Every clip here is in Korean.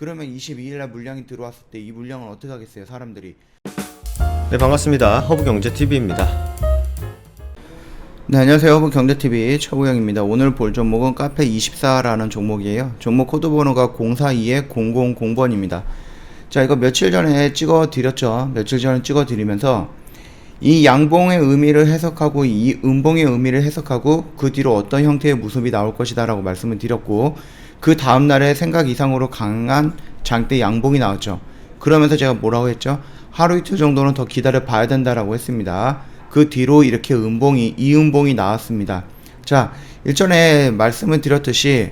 그러면 22일날 물량이 들어왔을 때 이 물량은 어떻게 하겠어요, 사람들이? 네, 반갑습니다. 허브경제TV입니다. 네, 안녕하세요. 허브경제TV 최부영입니다. 오늘 볼 종목은 카페24라는 종목이에요. 종목 코드 번호가 042-000번입니다. 자, 이거 며칠 전에 찍어 드렸죠. 며칠 전에 찍어 드리면서 이 양봉의 의미를 해석하고 이 음봉의 의미를 해석하고 그 뒤로 어떤 형태의 모습이 나올 것이다 라고 말씀을 드렸고, 그 다음날에 생각 이상으로 강한 장대 양봉이 나왔죠. 그러면서 제가 뭐라고 했죠? 하루 이틀 정도는 더 기다려 봐야 된다라고 했습니다. 그 뒤로 이렇게 이 음봉이 나왔습니다. 자, 일전에 말씀을 드렸듯이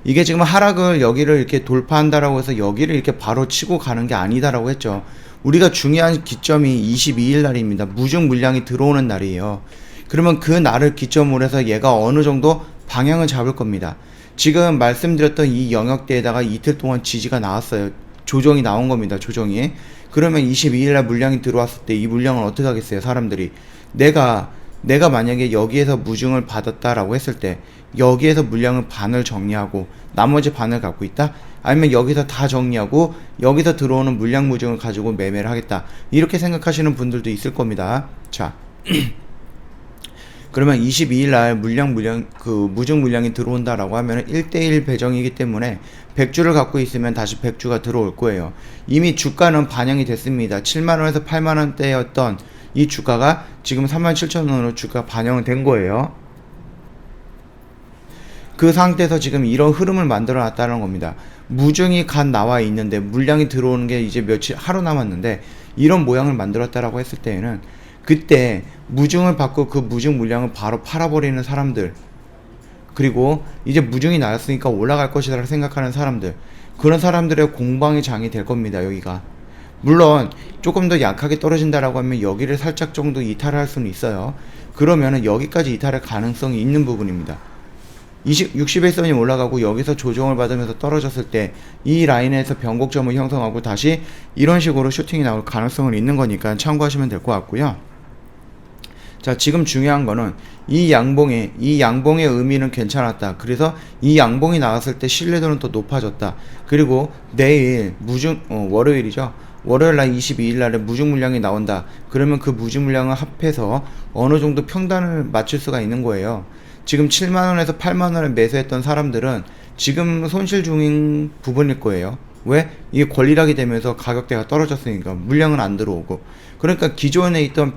이게 지금 하락을 여기를 이렇게 돌파한다라고 해서 여기를 이렇게 바로 치고 가는 게 아니다라고 했죠. 우리가 중요한 기점이 22일 날입니다. 무중 물량이 들어오는 날이에요. 그러면 그 날을 기점으로 해서 얘가 어느 정도 방향을 잡을 겁니다. 지금 말씀드렸던 이 영역대에다가 이틀 동안 지지가 나왔어요. 조정이 나온 겁니다. 조정이. 그러면 22일 날 물량이 들어왔을 때 이 물량을 어떻게 하겠어요, 사람들이? 내가 만약에 여기에서 무중을 받았다라고 했을 때 여기에서 물량을 반을 정리하고 나머지 반을 갖고 있다? 아니면 여기서 다 정리하고 여기서 들어오는 물량 무중을 가지고 매매를 하겠다, 이렇게 생각하시는 분들도 있을 겁니다. 자, 그러면 22일날 무중 물량이 들어온다라고 하면 1대1 배정이기 때문에 100주를 갖고 있으면 다시 100주가 들어올 거예요. 이미 주가는 반영이 됐습니다. 7만원에서 8만원대였던 이 주가가 지금 37,000원으로 주가 반영은 된 거예요. 그 상태에서 지금 이런 흐름을 만들어 놨다는 겁니다. 무중이 갓 나와 있는데 물량이 들어오는 게 이제 하루 남았는데 이런 모양을 만들었다라고 했을 때에는 그때 무중을 받고 그 무중 물량을 바로 팔아버리는 사람들, 그리고 이제 무중이 나왔으니까 올라갈 것이다 생각하는 사람들, 그런 사람들의 공방의 장이 될 겁니다. 여기가 물론 조금 더 약하게 떨어진다라고 하면 여기를 살짝 정도 이탈할 수는 있어요. 그러면은 여기까지 이탈할 가능성이 있는 부분입니다. 60일선이 올라가고 여기서 조정을 받으면서 떨어졌을 때 이 라인에서 변곡점을 형성하고 다시 이런 식으로 슈팅이 나올 가능성은 있는 거니까 참고하시면 될 것 같고요. 자, 지금 중요한 거는 이 양봉의 의미는 괜찮았다. 그래서 이 양봉이 나왔을 때 신뢰도는 더 높아졌다. 그리고 내일 월요일이죠. 월요일날 22일날에 무중 물량이 나온다. 그러면 그 무중 물량을 합해서 어느 정도 평단을 맞출 수가 있는 거예요. 지금 7만원에서 8만원에 매수했던 사람들은 지금 손실 중인 부분일 거예요. 왜? 이게 권리락이 되면서 가격대가 떨어졌으니까 물량은 안 들어오고. 그러니까 기존에 있던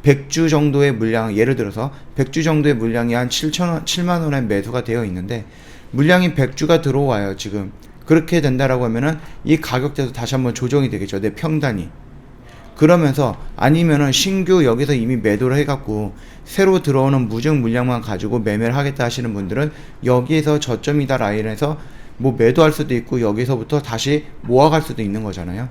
100주 정도의 물량, 예를 들어서 100주 정도의 물량이 한 7만원에 매수가 되어 있는데 물량이 100주가 들어와요. 지금 그렇게 된다라고 하면은 이 가격대도 다시 한번 조정이 되겠죠, 내 평단이. 그러면서 아니면은 신규 여기서 이미 매도를 해갖고 새로 들어오는 무중 물량만 가지고 매매를 하겠다 하시는 분들은 여기에서 저점이다 라인에서 뭐 매도할 수도 있고 여기서부터 다시 모아갈 수도 있는 거잖아요.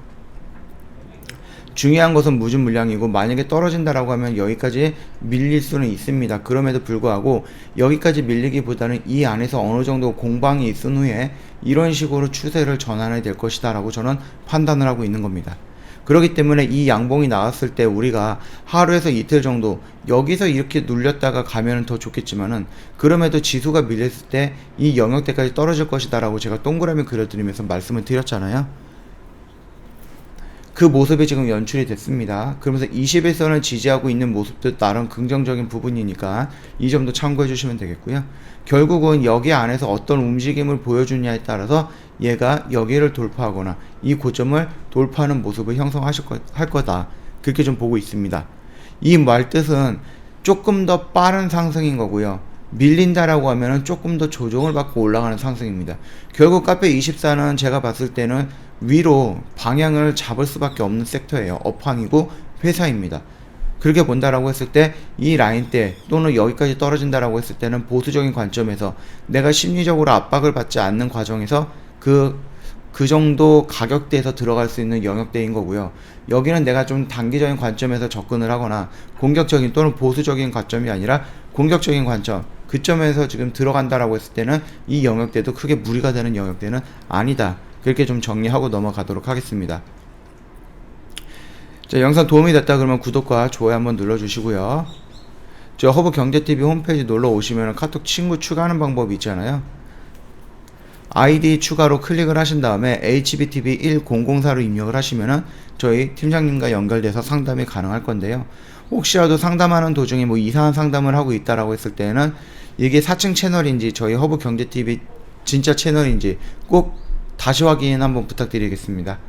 중요한 것은 무중 물량이고, 만약에 떨어진다라고 하면 여기까지 밀릴 수는 있습니다. 그럼에도 불구하고 여기까지 밀리기보다는 이 안에서 어느 정도 공방이 있은 후에 이런 식으로 추세를 전환해야 될 것이다 라고 저는 판단을 하고 있는 겁니다. 그렇기 때문에 이 양봉이 나왔을 때 우리가 하루에서 이틀 정도 여기서 이렇게 눌렸다가 가면 더 좋겠지만은, 그럼에도 지수가 밀렸을 때 이 영역대까지 떨어질 것이다 라고 제가 동그라미 그려드리면서 말씀을 드렸잖아요. 그 모습이 지금 연출이 됐습니다. 그러면서 21선을 지지하고 있는 모습도 나름 긍정적인 부분이니까 이 점도 참고해 주시면 되겠고요. 결국은 여기 안에서 어떤 움직임을 보여주냐에 따라서 얘가 여기를 돌파하거나 이 고점을 돌파하는 모습을 할 거다, 그렇게 좀 보고 있습니다. 이 말 뜻은 조금 더 빠른 상승인 거고요. 밀린다라고 하면은 조금 더 조정을 받고 올라가는 상승입니다. 결국 카페24는 제가 봤을 때는 위로 방향을 잡을 수밖에 없는 섹터예요. 업황이고 회사입니다. 그렇게 본다라고 했을 때 이 라인대 또는 여기까지 떨어진다라고 했을 때는 보수적인 관점에서 내가 심리적으로 압박을 받지 않는 과정에서 그 정도 가격대에서 들어갈 수 있는 영역대인 거고요. 여기는 내가 좀 단기적인 관점에서 접근을 하거나 공격적인 또는 보수적인 관점이 아니라 공격적인 관점, 그 점에서 지금 들어간다라고 했을 때는 이 영역대도 크게 무리가 되는 영역대는 아니다, 그렇게 좀 정리하고 넘어가도록 하겠습니다. 자, 영상 도움이 됐다 그러면 구독과 좋아요 한번 눌러주시고요. 저 허브경제TV 홈페이지 놀러 오시면 카톡 친구 추가하는 방법이 있잖아요. 아이디 추가로 클릭을 하신 다음에 HBTV1004로 입력을 하시면은 저희 팀장님과 연결돼서 상담이 가능할 건데요. 혹시라도 상담하는 도중에 뭐 이상한 상담을 하고 있다라고 했을 때는 이게 4층 채널인지 저희 허브경제TV 진짜 채널인지 꼭 다시 확인 한번 부탁드리겠습니다.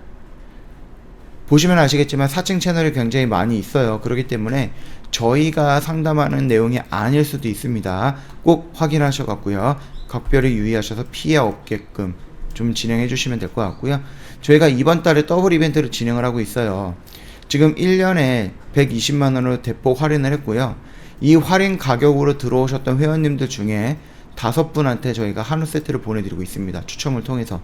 보시면 아시겠지만 4층 채널이 굉장히 많이 있어요. 그렇기 때문에 저희가 상담하는 내용이 아닐 수도 있습니다. 꼭 확인하셔갖고요. 각별히 유의하셔서 피해 없게끔 좀 진행해 주시면 될 것 같고요. 저희가 이번 달에 더블 이벤트를 진행을 하고 있어요. 지금 1년에 120만원으로 대폭 할인을 했고요. 이 할인 가격으로 들어오셨던 회원님들 중에 5분한테 저희가 한우 세트를 보내드리고 있습니다. 추첨을 통해서.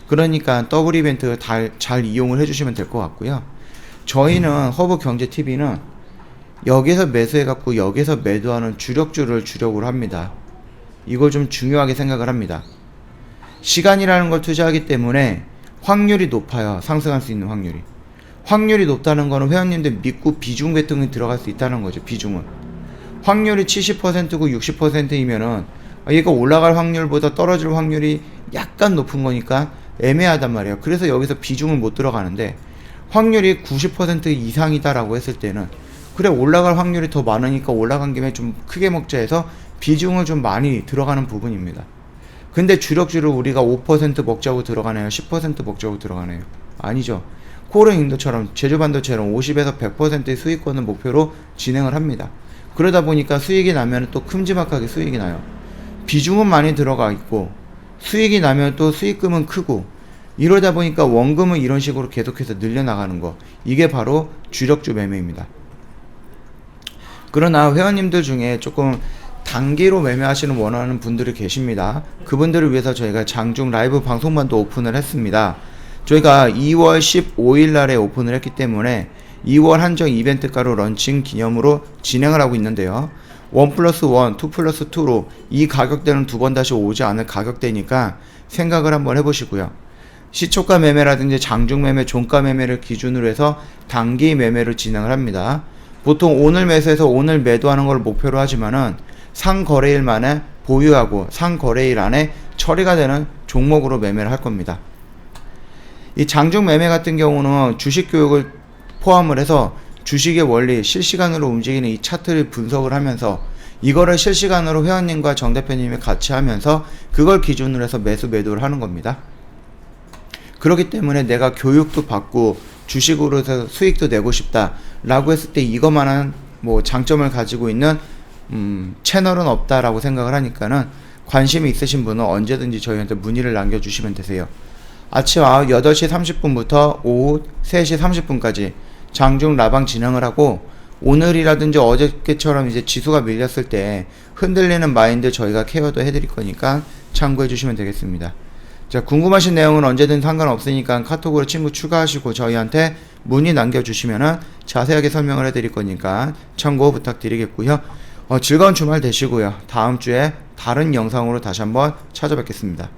그러니까 더블 이벤트 잘 이용을 해주시면 될 것 같고요. 저희는 허브경제TV는 여기서 매수해갖고 여기서 매도하는 주력주를 주력으로 합니다. 이걸 좀 중요하게 생각을 합니다. 시간이라는 걸 투자하기 때문에 확률이 높아요. 상승할 수 있는 확률이. 확률이 높다는 거는 회원님들 믿고 비중 계통이 들어갈 수 있다는 거죠. 비중은. 확률이 70%고 60%이면은 이거 올라갈 확률보다 떨어질 확률이 약간 높은 거니까 애매하단 말이에요. 그래서 여기서 비중을 못 들어가는데 확률이 90% 이상이다라고 했을 때는 그래 올라갈 확률이 더 많으니까 올라간 김에 좀 크게 먹자 해서 비중을 좀 많이 들어가는 부분입니다. 근데 주력주를 우리가 5% 먹자고 들어가네요. 10% 먹자고 들어가네요. 아니죠. 코오롱 인도처럼 제주반도처럼 50에서 100%의 수익권을 목표로 진행을 합니다. 그러다 보니까 수익이 나면 또 큼지막하게 수익이 나요. 비중은 많이 들어가 있고 수익이 나면 또 수익금은 크고 이러다 보니까 원금은 이런 식으로 계속해서 늘려나가는 거, 이게 바로 주력주 매매입니다. 그러나 회원님들 중에 조금 단기로 매매하시는 원하는 분들이 계십니다. 그분들을 위해서 저희가 장중 라이브 방송반도 오픈을 했습니다. 저희가 2월 15일 날에 오픈을 했기 때문에 2월 한정 이벤트가로 런칭 기념으로 진행을 하고 있는데요. 1+1, 2+2로 이 가격대는 두 번 다시 오지 않을 가격대니까 생각을 한번 해보시고요. 시초가 매매라든지 장중 매매, 종가 매매를 기준으로 해서 단기 매매를 진행을 합니다. 보통 오늘 매수해서 오늘 매도하는 걸 목표로 하지만은 상거래일 만에 보유하고 상거래일 안에 처리가 되는 종목으로 매매를 할 겁니다. 이 장중 매매 같은 경우는 주식 교육을 포함을 해서 주식의 원리, 실시간으로 움직이는 이 차트를 분석을 하면서 이거를 실시간으로 회원님과 정 대표님이 같이 하면서 그걸 기준으로 해서 매수 매도를 하는 겁니다. 그렇기 때문에 내가 교육도 받고 주식으로 해서 수익도 내고 싶다 라고 했을 때 이것만한 뭐 장점을 가지고 있는 채널은 없다라고 생각을 하니까는 관심이 있으신 분은 언제든지 저희한테 문의를 남겨주시면 되세요. 아침 8시 30분부터 오후 3시 30분까지 장중 라방 진행을 하고 오늘이라든지 어저께처럼 이제 지수가 밀렸을 때 흔들리는 마인드 저희가 케어도 해드릴 거니까 참고해 주시면 되겠습니다. 자, 궁금하신 내용은 언제든 상관없으니까 카톡으로 친구 추가하시고 저희한테 문의 남겨주시면은 자세하게 설명을 해드릴 거니까 참고 부탁드리겠고요. 즐거운 주말 되시고요. 다음 주에 다른 영상으로 다시 한번 찾아뵙겠습니다.